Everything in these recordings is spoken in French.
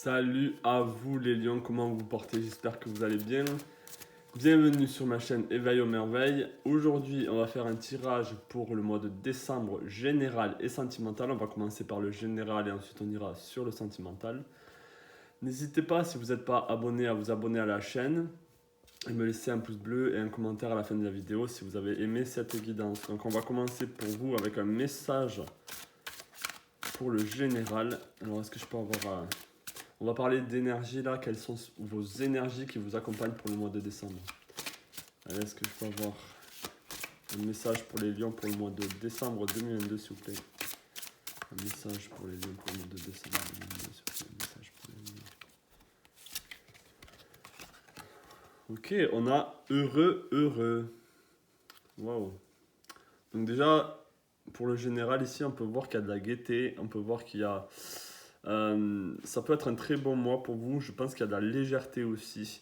Salut à vous les lions, comment vous portez? J'espère que vous allez bien. Bienvenue sur ma chaîne Éveil aux merveilles. Aujourd'hui, on va faire un tirage pour le mois de décembre général et sentimental. On va commencer par le général et ensuite on ira sur le sentimental. N'hésitez pas, si vous n'êtes pas abonné, à vous abonner à la chaîne et me laisser un pouce bleu et un commentaire à la fin de la vidéo si vous avez aimé cette guidance. Donc on va commencer pour vous avec un message pour le général. Alors est-ce que je peux avoir... On va parler d'énergie là, quelles sont vos énergies qui vous accompagnent pour le mois de décembre. Allez, est-ce que je peux avoir un message pour les lions pour le mois de décembre 2022 s'il vous plaît? Un message pour les lions pour le mois de décembre 2022 s'il vous plaît. Un message pour les lions. Ok, on a heureux. Waouh. Donc déjà, pour le général ici, on peut voir qu'il y a de la gaieté, on peut voir qu'il y a... ça peut être un très bon mois pour vous. Je pense qu'il y a de la légèreté aussi.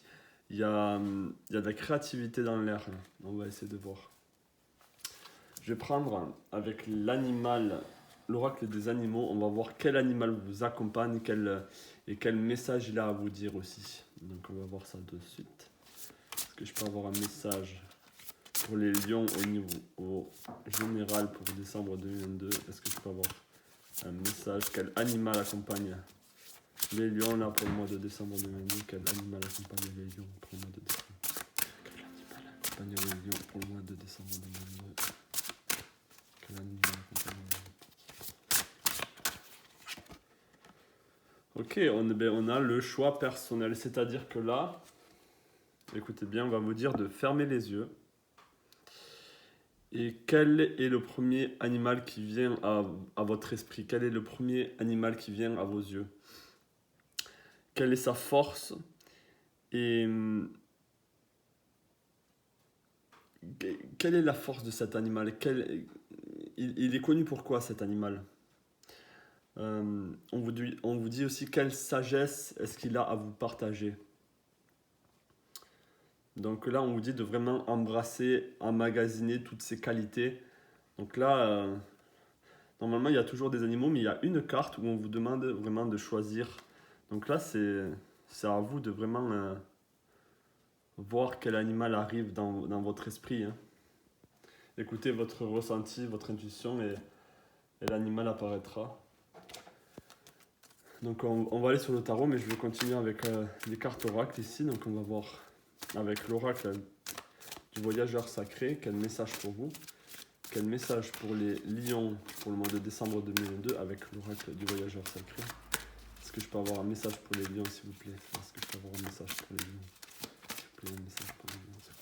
Il y a de la créativité dans l'air. On va essayer de voir. Je vais prendre avec l'animal, l'oracle des animaux. On va voir quel animal vous accompagne et quel message il a à vous dire aussi. Donc on va voir ça de suite. Est-ce que je peux avoir un message pour les lions au général pour décembre 2022? Est-ce que je peux avoir un message? Quel animal accompagne les lions là pour le mois de décembre 2022? Quel animal accompagne les lions pour le mois de décembre? Quel animal accompagne les lions pour le mois de décembre 2022? Quel animal accompagne les lions? Ok, on a le choix personnel, c'est-à-dire que là, écoutez bien, on va vous dire de fermer les yeux. Et quel est le premier animal qui vient à votre esprit? Quel est le premier animal qui vient à vos yeux? Quelle est sa force? Et quelle est la force de cet animal? Il est connu pour quoi cet animal? On vous dit aussi quelle sagesse est-ce qu'il a à vous partager. Donc là, on vous dit de vraiment embrasser, emmagasiner toutes ses qualités. Donc là, normalement, il y a toujours des animaux, mais il y a une carte où on vous demande vraiment de choisir. Donc là, c'est à vous de vraiment voir quel animal arrive dans votre esprit. Hein. Écoutez votre ressenti, votre intuition et l'animal apparaîtra. Donc on va aller sur le tarot, mais je vais continuer avec les cartes oracle ici. Donc on va voir avec l'oracle du voyageur sacré, quel message pour vous, quel message pour les lions pour le mois de décembre 2022 avec l'oracle du voyageur sacré. Est-ce que je peux avoir un message pour les lions s'il vous plaît? Est-ce que je peux avoir un message pour les lions s'il vous plaît? Un message pour les lions s'il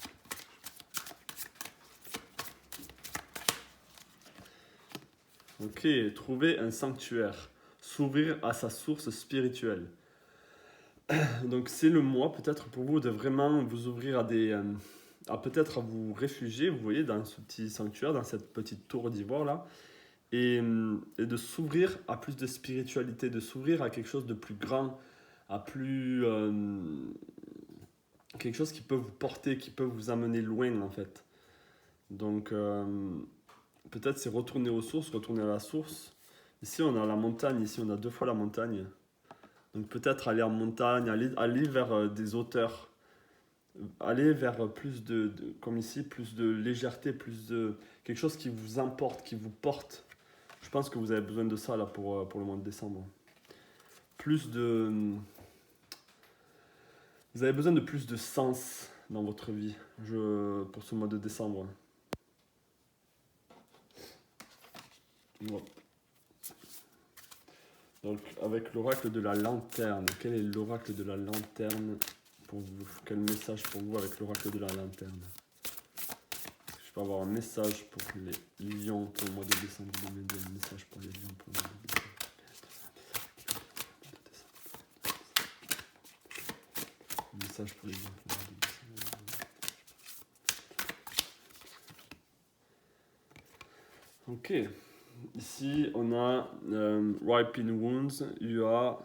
vous plaît. Ok, trouver un sanctuaire, s'ouvrir à sa source spirituelle. Donc c'est le mois peut-être pour vous de vraiment vous ouvrir à peut-être à vous réfugier, vous voyez, dans ce petit sanctuaire, dans cette petite tour d'ivoire là, et de s'ouvrir à plus de spiritualité, de s'ouvrir à quelque chose de plus grand, à plus quelque chose qui peut vous porter, qui peut vous amener loin en fait. Donc peut-être c'est retourner aux sources, retourner à la source. Ici on a la montagne, ici on a 2 fois la montagne. Donc peut-être aller en montagne, aller vers des hauteurs, aller vers plus comme ici, plus de légèreté, plus de quelque chose qui vous importe, qui vous porte. Je pense que vous avez besoin de ça là pour le mois de décembre. Vous avez besoin de plus de sens dans votre vie pour ce mois de décembre. Voilà. Donc, avec l'oracle de la lanterne, quel est l'oracle de la lanterne pour vous? Quel message pour vous avec l'oracle de la lanterne? Je peux avoir un message pour les lions pour le mois de décembre 2022. Un message pour les lions pour le mois de décembre. Un message pour les lions pour le mois de décembre. Ok. Ici, on a Ripen Wounds, you are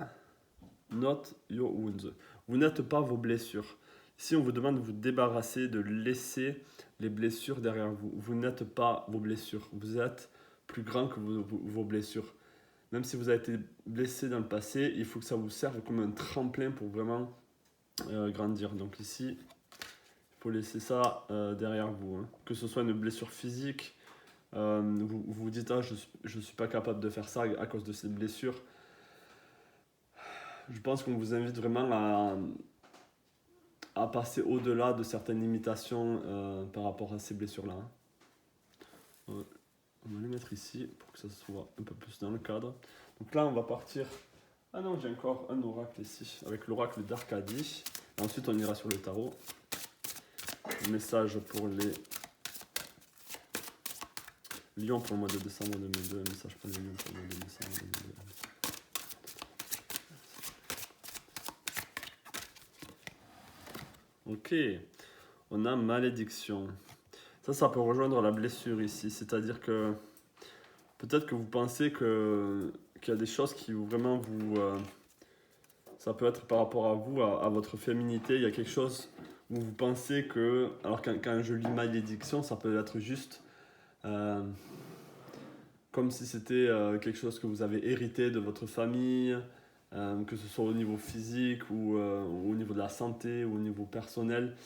not your wounds. Vous n'êtes pas vos blessures. Ici, on vous demande de vous débarrasser, de laisser les blessures derrière vous. Vous n'êtes pas vos blessures. Vous êtes plus grand que vos blessures. même si vous avez été blessé dans le passé, il faut que ça vous serve comme un tremplin pour vraiment grandir. Donc ici, il faut laisser ça derrière vous, hein. Que ce soit une blessure physique, vous vous dites ah, je suis pas capable de faire ça à cause de cette blessure. Je pense qu'on vous invite vraiment à passer au-delà de certaines limitations par rapport à ces blessures-là, hein. On va les mettre ici pour que ça soit un peu plus dans le cadre. Donc là, on va partir. Ah non, j'ai encore un oracle ici, avec l'oracle d'Arcadie. Ensuite, on ira sur le tarot. Message pour les lions pour le mois de décembre 2002. Message pour les lions pour le mois de décembre 2002. Ok, on a malédiction. Ça peut rejoindre la blessure ici. C'est-à-dire que peut-être que vous pensez qu'il y a des choses qui vraiment vous... ça peut être par rapport à vous, à votre féminité. Il y a quelque chose où vous pensez que... Alors quand je lis malédiction, ça peut être juste comme si c'était quelque chose que vous avez hérité de votre famille, que ce soit au niveau physique ou au niveau de la santé ou au niveau personnel.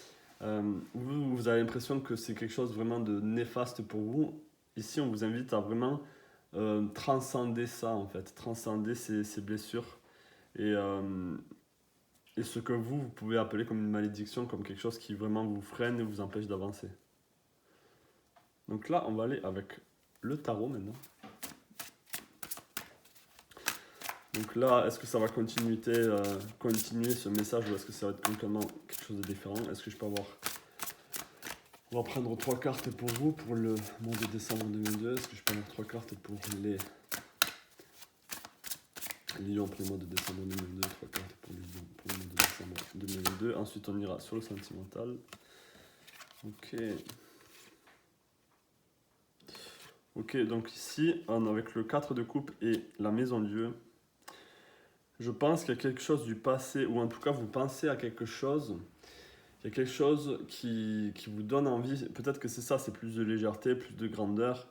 Vous avez l'impression que c'est quelque chose vraiment de néfaste pour vous. Ici, on vous invite à vraiment transcender ça, en fait, transcender ces blessures et ce que vous pouvez appeler comme une malédiction, comme quelque chose qui vraiment vous freine et vous empêche d'avancer. Donc là, on va aller avec le tarot maintenant. Donc là, est-ce que ça va continuer ce message ou est-ce que ça va être complètement quelque chose de différent? Est-ce que je peux avoir... On va prendre 3 cartes pour vous, pour le mois de décembre 2002. Est-ce que je peux avoir 3 cartes pour les lions pour le mois de décembre 2002? 3 cartes pour les lions pour le mois de décembre 2002. Ensuite, on ira sur le sentimental. Ok. Ok, donc ici, avec le 4 de coupe et la maison Dieu, je pense qu'il y a quelque chose du passé, ou en tout cas, vous pensez à quelque chose. Il y a quelque chose qui vous donne envie. Peut-être que c'est ça, c'est plus de légèreté, plus de grandeur.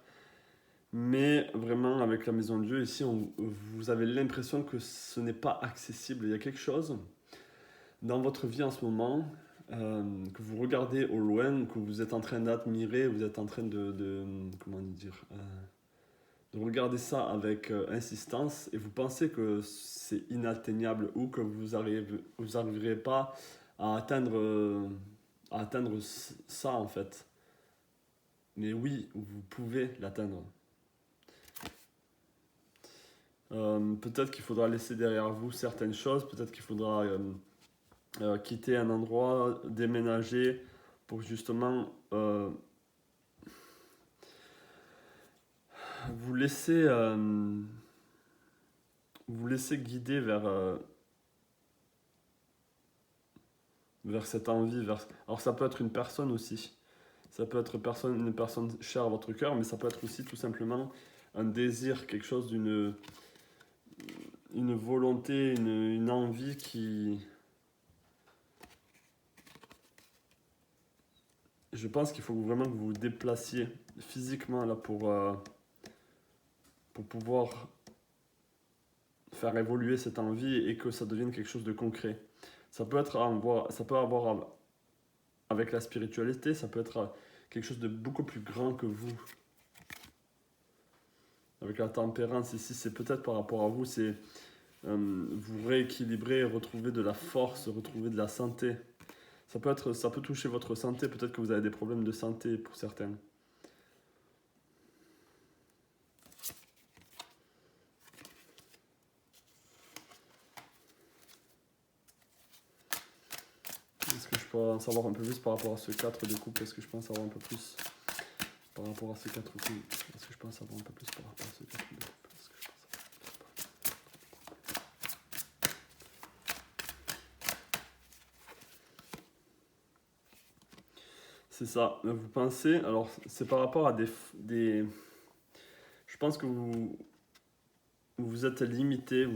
Mais vraiment, avec la maison de Dieu, ici, vous avez l'impression que ce n'est pas accessible. Il y a quelque chose dans votre vie en ce moment que vous regardez au loin, que vous êtes en train d'admirer, vous êtes en train comment dire, de regarder ça avec insistance et vous pensez que c'est inatteignable ou que vous n'arriverez pas à atteindre ça en fait. Mais oui, vous pouvez l'atteindre. Peut-être qu'il faudra laisser derrière vous certaines choses, peut-être qu'il faudra quitter un endroit, déménager pour justement vous laisser guider vers cette envie. Alors ça peut être une personne aussi, ça peut être une personne chère à votre cœur, mais ça peut être aussi tout simplement un désir, quelque chose une volonté, une envie qui... Je pense qu'il faut vraiment que vous vous déplaciez physiquement là pour pouvoir faire évoluer cette envie et que ça devienne quelque chose de concret. Ça peut avoir avec la spiritualité, ça peut être quelque chose de beaucoup plus grand que vous. Avec la tempérance ici, c'est peut-être par rapport à vous, c'est vous rééquilibrer, retrouver de la force, retrouver de la santé. Ça peut toucher votre santé, peut-être que vous avez des problèmes de santé pour certains. Est-ce que je peux en savoir un peu plus par rapport à ce 4 de coupe? Est-ce que je peux en savoir un peu plus par rapport à ce 4 de coupe? Est-ce que je peux en savoir un peu plus par rapport à ce 4 de coupe? C'est ça. Vous pensez, alors c'est par rapport à des... Je pense que vous êtes limité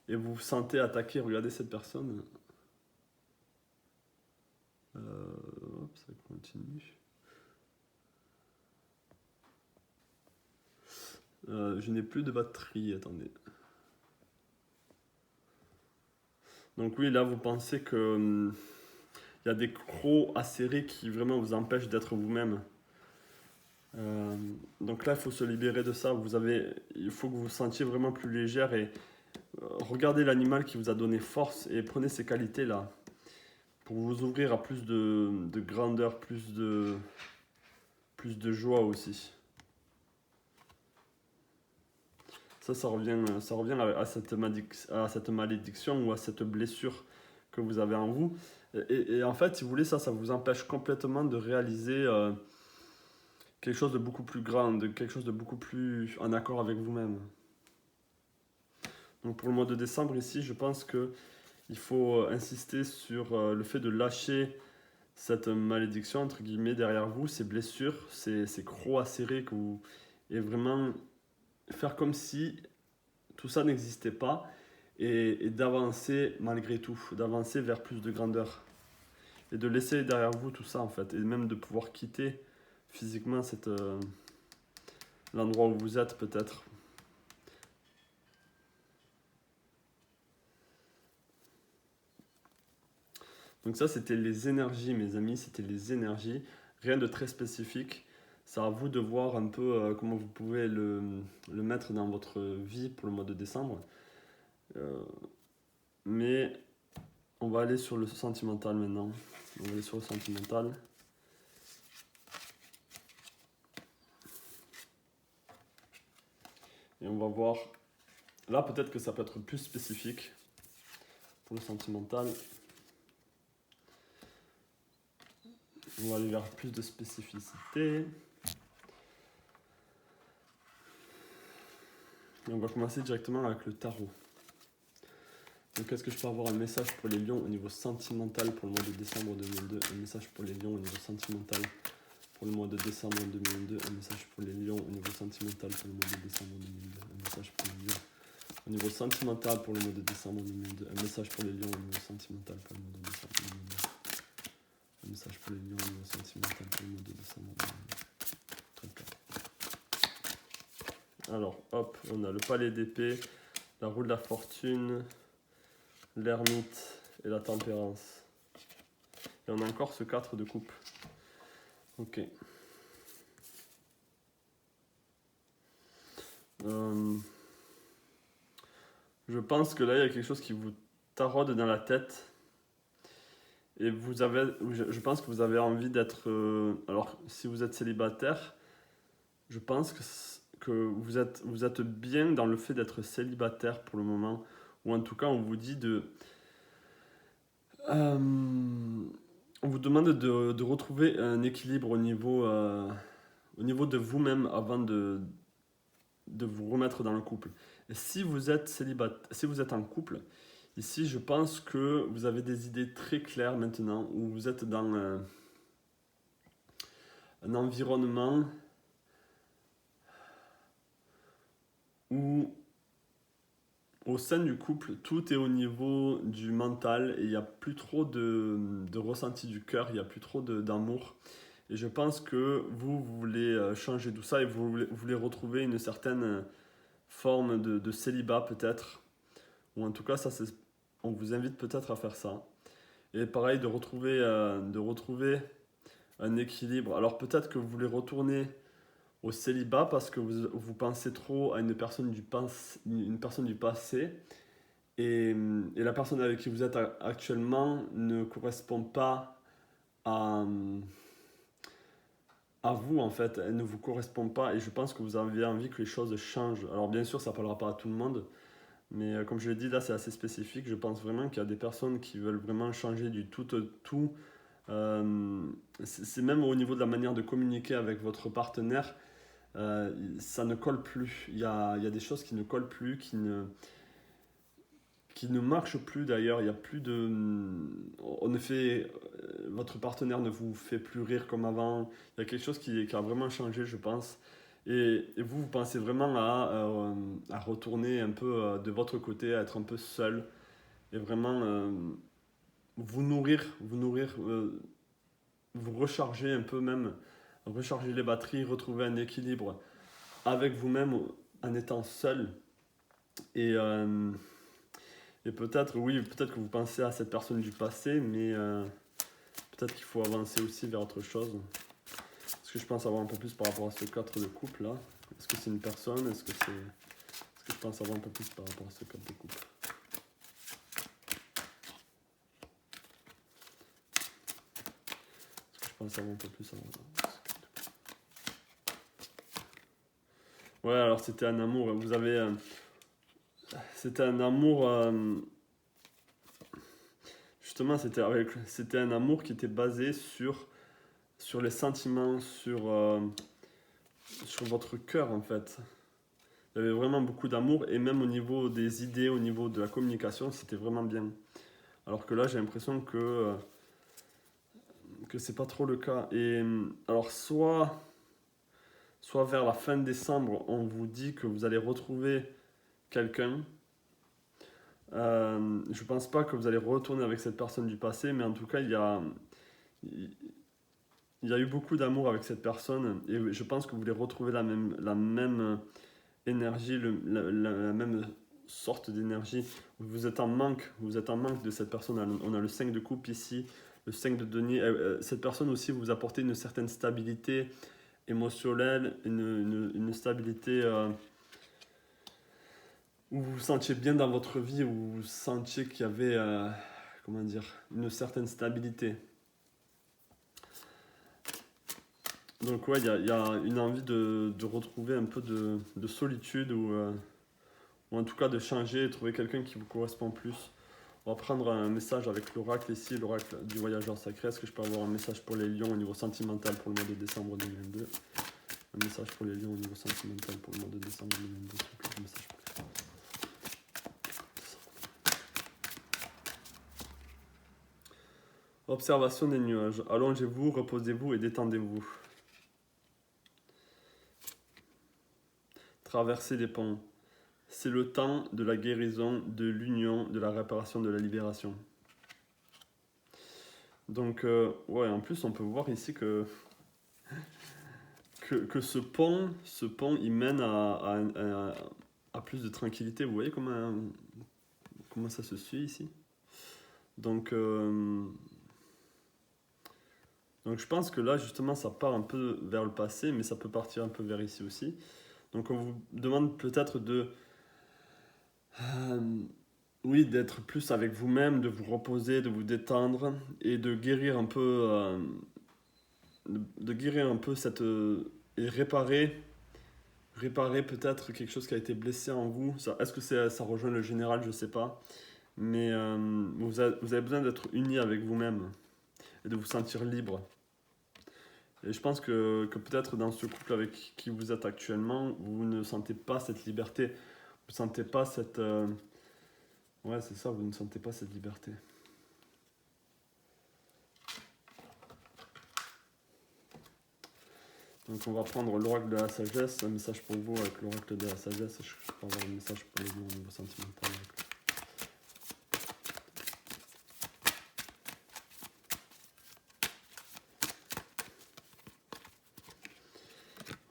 et vous vous sentez attaqué. Regardez cette personne. Hop, ça continue. Je n'ai plus de batterie, attendez. Donc oui, là vous pensez que il y a des crocs acérés qui vraiment vous empêchent d'être vous-même. Euh, donc là, il faut se libérer de ça. Il faut que vous vous sentiez vraiment plus légère et regardez l'animal qui vous a donné force et prenez ces qualités-là pour vous ouvrir à plus de grandeur, plus de joie aussi. Ça revient à cette malédiction ou à cette blessure que vous avez en vous. Et en fait, si vous voulez, ça vous empêche complètement de réaliser quelque chose de beaucoup plus grand, quelque chose de beaucoup plus en accord avec vous-même. Donc pour le mois de décembre ici, je pense que il faut insister sur le fait de lâcher cette malédiction, entre guillemets, derrière vous, ces blessures, ces crocs acérés et vraiment faire comme si tout ça n'existait pas et d'avancer malgré tout, d'avancer vers plus de grandeur et de laisser derrière vous tout ça en fait et même de pouvoir quitter physiquement l'endroit où vous êtes peut-être. Donc ça c'était les énergies mes amis, c'était les énergies, rien de très spécifique. C'est à vous de voir un peu comment vous pouvez le mettre dans votre vie pour le mois de décembre. Mais on va aller sur le sentimental maintenant. On va aller sur le sentimental. Et on va voir. Là, peut-être que ça peut être plus spécifique pour le sentimental. On va aller vers plus de spécificité. Et on va commencer directement avec le tarot. Donc, est-ce que je peux avoir un message pour les lions au niveau sentimental pour le mois de décembre 2022? Un message pour les lions au niveau sentimental pour le mois de décembre 2022. Un message pour les lions au niveau sentimental pour le mois de décembre 2022. Un message pour les lions au niveau sentimental pour le mois de décembre 2022. Un message pour les lions au niveau sentimental pour le mois de décembre 2022. Un message pour les lions au niveau sentimental pour le mois de décembre 2022. Alors, hop, on a le palais d'épée, la roue de la fortune, l'ermite et la tempérance. Et on a encore ce 4 de coupe. Ok. Je pense que là, il y a quelque chose qui vous taraude dans la tête. Et je pense que vous avez envie d'être... alors, si vous êtes célibataire, je pense que vous êtes bien dans le fait d'être célibataire pour le moment. Ou en tout cas, on vous dit de... on vous demande de retrouver un équilibre au niveau de vous-même avant de vous remettre dans le couple. Et si vous êtes célibataire, si vous êtes en couple, ici je pense que vous avez des idées très claires maintenant, où vous êtes dans un environnement où au sein du couple, tout est au niveau du mental et il n'y a plus trop de ressenti du cœur, il n'y a plus trop d'amour. Et je pense que vous voulez changer tout ça et vous voulez retrouver une certaine forme de célibat peut-être. Ou en tout cas, on vous invite peut-être à faire ça. Et pareil, de retrouver un équilibre. Alors peut-être que vous voulez retourner au célibat parce que vous pensez trop à une personne du passé et la personne avec qui vous êtes actuellement ne correspond pas à, à vous en fait, elle ne vous correspond pas et je pense que vous avez envie que les choses changent. Alors bien sûr ça ne parlera pas à tout le monde, mais comme je l'ai dit là c'est assez spécifique, je pense vraiment qu'il y a des personnes qui veulent vraiment changer du tout au tout. C'est même au niveau de la manière de communiquer avec votre partenaire. Ça ne colle plus. Il y a des choses qui ne collent plus, qui ne marchent plus d'ailleurs. Il y a plus de. En effet, votre partenaire ne vous fait plus rire comme avant. Il y a quelque chose qui a vraiment changé, je pense. Et vous pensez vraiment à retourner un peu de votre côté, à être un peu seul et vraiment vous recharger un peu même, recharger les batteries, retrouver un équilibre avec vous-même en étant seul. Et, et peut-être, oui, peut-être que vous pensez à cette personne du passé, mais peut-être qu'il faut avancer aussi vers autre chose. Est-ce que je pense avoir un peu plus par rapport à ce 4 de couple là? Est-ce que c'est une personne? Est-ce que je pense avoir un peu plus par rapport à ce 4 de couple? Est-ce que je pense avoir un peu plus avant? Ouais, alors c'était un amour. Vous avez. C'était un amour. Justement, c'était un amour qui était basé sur les sentiments, sur votre cœur en fait. Il y avait vraiment beaucoup d'amour et même au niveau des idées, au niveau de la communication, c'était vraiment bien. Alors que là, j'ai l'impression que c'est pas trop le cas. Et alors, soit vers la fin décembre, on vous dit que vous allez retrouver quelqu'un. Je pense pas que vous allez retourner avec cette personne du passé, mais en tout cas, il y a eu beaucoup d'amour avec cette personne et je pense que vous voulez retrouver la même énergie, la même sorte d'énergie. Vous êtes en manque de cette personne. On a le 5 de coupe ici, le 5 de denier. Cette personne aussi vous apporte une certaine stabilité émotionnelle, une stabilité où vous vous sentiez bien dans votre vie, où vous sentiez qu'il y avait comment dire, une certaine stabilité. Donc ouais, il y a une envie de retrouver un peu de solitude ou en tout cas de changer et trouver quelqu'un qui vous correspond plus. On va prendre un message avec l'oracle ici, l'oracle du voyageur sacré. Est-ce que je peux avoir un message pour les lions au niveau sentimental pour le mois de décembre 2022? Un message pour les lions au niveau sentimental pour le mois de décembre 2022. Un message pour les lions. Observation des nuages. Allongez-vous, reposez-vous et détendez-vous. Traversez les ponts. C'est le temps de la guérison, de l'union, de la réparation, de la libération. Donc, ouais, en plus, on peut voir ici que ce pont, il mène à plus de tranquillité. Vous voyez comment ça se suit ici? Donc je pense que là, justement, ça part un peu vers le passé, mais ça peut partir un peu vers ici aussi. Donc on vous demande peut-être oui, d'être plus avec vous-même, de vous reposer, de vous détendre et de guérir un peu, cette et réparer peut-être quelque chose qui a été blessé en vous. Est-ce que ça rejoint le général? Je sais pas. Mais vous avez besoin d'être uni avec vous-même et de vous sentir libre. Et je pense que peut-être dans ce couple avec qui vous êtes actuellement, vous ne sentez pas cette liberté. Vous ne sentez pas cette... Ouais, c'est ça, vous ne sentez pas cette liberté. Donc on va prendre l'oracle de la sagesse, un message pour vous avec l'oracle de la sagesse. Je peux avoir un message pour les deux au niveau sentimental.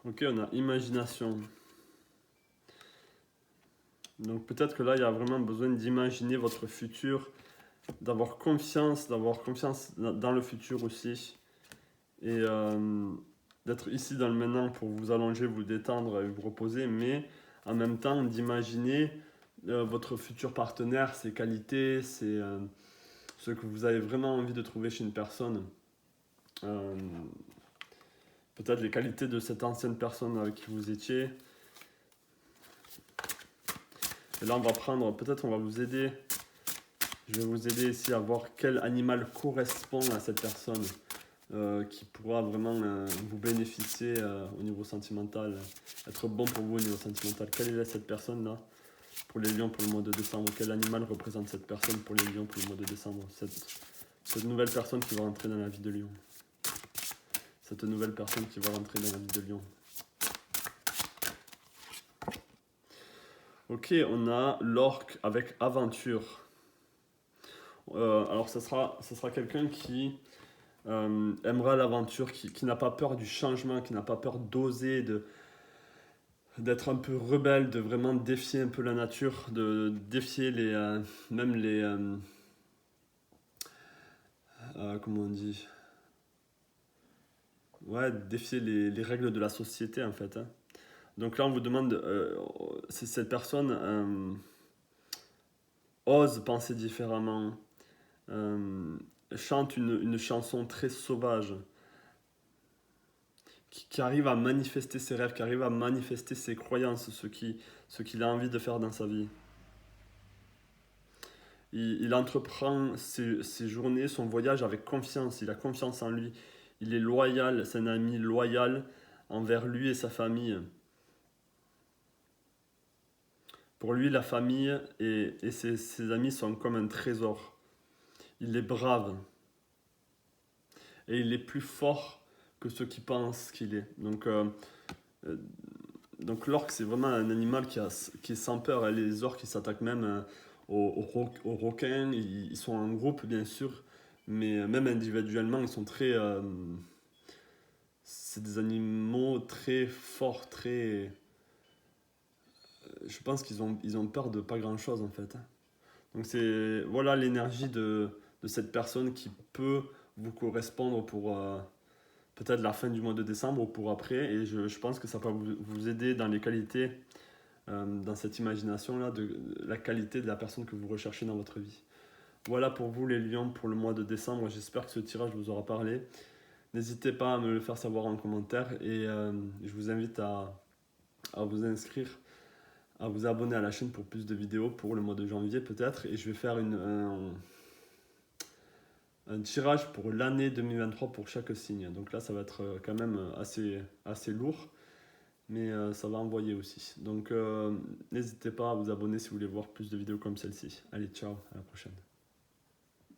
Ok, on a imagination. Donc peut-être que là, il y a vraiment besoin d'imaginer votre futur, d'avoir confiance dans le futur aussi. Et d'être ici dans le maintenant pour vous allonger, vous détendre et vous reposer, mais en même temps d'imaginer votre futur partenaire, ses qualités, ce que vous avez vraiment envie de trouver chez une personne. Peut-être les qualités de cette ancienne personne avec qui vous étiez. Et là, peut-être on va vous aider. Je vais vous aider ici à voir quel animal correspond à cette personne qui pourra vraiment vous bénéficier au niveau sentimental, être bon pour vous au niveau sentimental. Quelle est cette personne-là pour les lions pour le mois de décembre? Quel animal représente cette personne pour les lions pour le mois de décembre? Cette nouvelle personne qui va rentrer dans la vie de lion. Cette nouvelle personne qui va rentrer dans la vie de lion. Ok, on a l'orque avec aventure. Alors, ça sera quelqu'un qui aimera l'aventure, qui n'a pas peur du changement, qui n'a pas peur d'oser, d'être un peu rebelle, de vraiment défier un peu la nature, de défier même les, comment on dit, ouais, défier les règles de la société en fait, hein. Donc là, on vous demande si cette personne ose penser différemment, euh, chante une chanson très sauvage, qui arrive à manifester ses rêves, qui arrive à manifester ses croyances, ce qu'il a envie de faire dans sa vie. Il entreprend ses journées, son voyage avec confiance, il a confiance en lui, il est loyal, c'est un ami loyal envers lui et sa famille. Pour lui, la famille et ses amis sont comme un trésor. Il est brave et il est plus fort que ceux qui pensent qu'il est. Euh, donc l'orque, c'est vraiment un animal qui est sans peur. Les orques, ils s'attaquent même aux requins. Ils sont en groupe, bien sûr, mais même individuellement, ils sont très... c'est des animaux très forts, très... Je pense ils ont peur de pas grand-chose, en fait, hein. Donc c'est... Voilà l'énergie de cette personne qui peut vous correspondre pour... peut-être la fin du mois de décembre ou pour après, et je pense que ça peut vous aider dans les qualités, dans cette imagination-là, de la qualité de la personne que vous recherchez dans votre vie. Voilà pour vous les lions pour le mois de décembre, j'espère que ce tirage vous aura parlé. N'hésitez pas à me le faire savoir en commentaire, et je vous invite à vous inscrire, à vous abonner à la chaîne pour plus de vidéos pour le mois de janvier peut-être, et je vais faire un tirage pour l'année 2023 pour chaque signe. Donc là, ça va être quand même assez lourd, mais ça va envoyer aussi. Donc n'hésitez pas à vous abonner si vous voulez voir plus de vidéos comme celle-ci. Allez, ciao, à la prochaine.